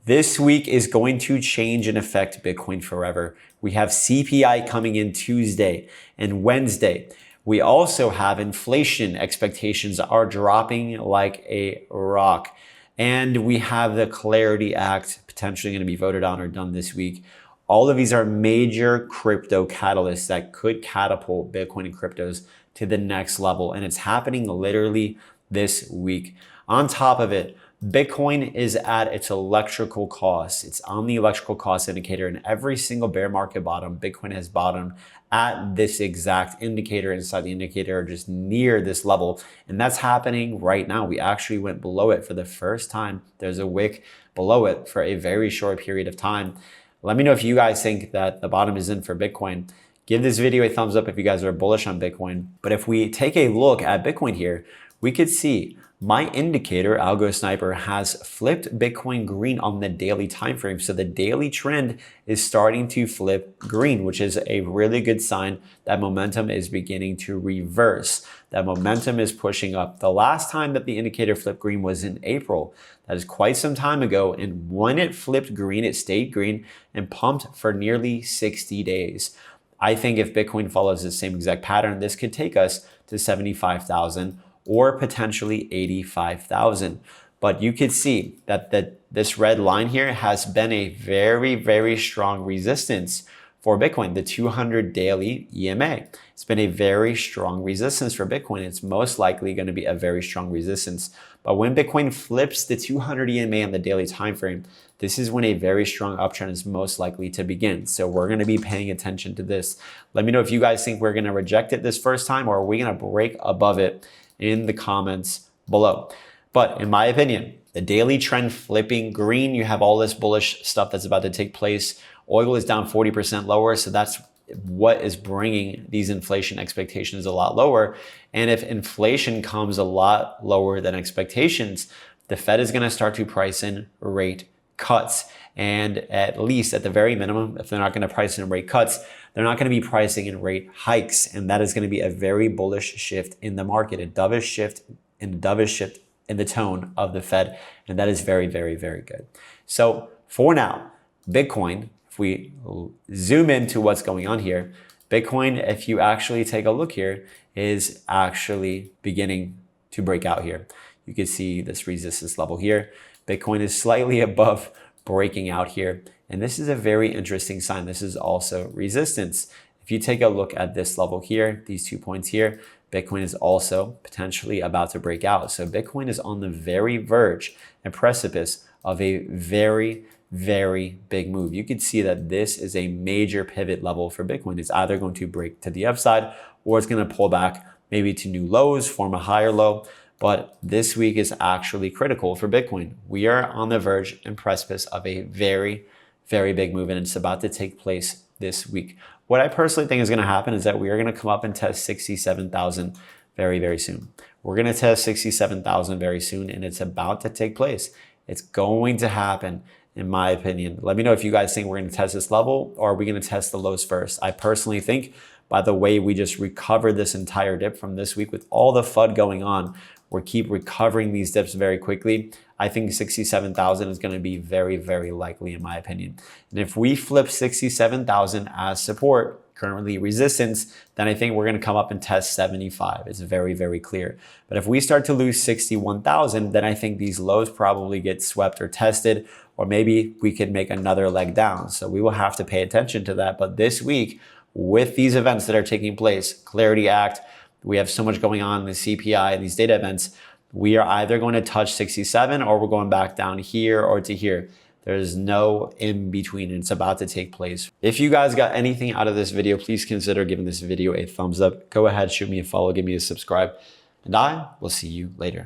This week is going to change and affect Bitcoin forever. We have CPI coming in Tuesday and Wednesday. We also have inflation expectations are dropping like a rock. And we have the Clarity Act potentially going to be voted on or done this week. All of these are major crypto catalysts that could catapult Bitcoin and cryptos to the next level. And it's happening literally this week. On top of it, Bitcoin is at its electrical cost. It's on the electrical cost indicator, and every single bear market bottom, Bitcoin has bottomed at this exact indicator, inside the indicator, just near this level. And that's happening right now. We actually went below it for the first time. There's a wick below it for a very short period of time. Let me know if you guys think that the bottom is in for Bitcoin. Give this video a thumbs up if you guys are bullish on Bitcoin. But if we take a look at Bitcoin here, we could see my indicator, AlgoSniper, has flipped Bitcoin green on the daily time frame. So the daily trend is starting to flip green, which is a really good sign that momentum is beginning to reverse. That momentum is pushing up. The last time that the indicator flipped green was in April. That is quite some time ago. And when it flipped green, it stayed green and pumped for nearly 60 days. I think if Bitcoin follows the same exact pattern, this could take us to 75,000 or potentially 85,000. But you could see that this red line here has been a very, very strong resistance for Bitcoin, the 200 daily EMA. It's been a very strong resistance for Bitcoin. It's most likely going to be a very strong resistance. But when Bitcoin flips the 200 EMA on the daily time frame, this is when a very strong uptrend is most likely to begin. So we're going to be paying attention to this. Let me know if you guys think we're going to reject it this first time, or are we going to break above it in the comments below. But in my opinion, the daily trend flipping green, you have all this bullish stuff that's about to take place. Oil is down 40% lower, so that's what is bringing these inflation expectations a lot lower. And if inflation comes a lot lower than expectations, the Fed is going to start to price in rate cuts. And at least at the very minimum, if they're not going to price in rate cuts, they're not going to be pricing in rate hikes. And that is going to be a very bullish shift in the market, a dovish shift in the tone of the Fed. And that is very, very, very good. So for now, Bitcoin, if we zoom into what's going on here, Bitcoin, if you actually take a look here, is actually beginning to break out here. You can see this resistance level here. Bitcoin is slightly above breaking out here. And this is a very interesting sign. This is also resistance. If you take a look at this level here, these 2 points here, Bitcoin is also potentially about to break out. So Bitcoin is on the very verge and precipice of a very, very big move. You can see that this is a major pivot level for Bitcoin. It's either going to break to the upside or it's going to pull back maybe to new lows, form a higher low. But this week is actually critical for Bitcoin. We are on the verge and precipice of a very, very big move, and it's about to take place this week. What I personally think is going to happen is that we are going to come up and test 67,000 very, very soon. We're going to test 67,000 very soon, and it's about to take place. It's going to happen, in my opinion. Let me know if you guys think we're going to test this level, or are we going to test the lows first? I personally think, by the way we just recovered this entire dip from this week with all the FUD going on, we keep recovering these dips very quickly. I think 67,000 is going to be very, very likely in my opinion. And if we flip 67,000 as support, currently resistance, then I think we're going to come up and test 75. It's very, very clear. But if we start to lose 61,000, then I think these lows probably get swept or tested, or maybe we could make another leg down. So we will have to pay attention to that. But this week, with these events that are taking place, Clarity Act, we have so much going on in the CPI, these data events, we are either going to touch 67 or we're going back down here or to here. There's no in between. It's about to take place. If you guys got anything out of this video, please consider giving this video a thumbs up. Go ahead, shoot me a follow, give me a subscribe, and I will see you later.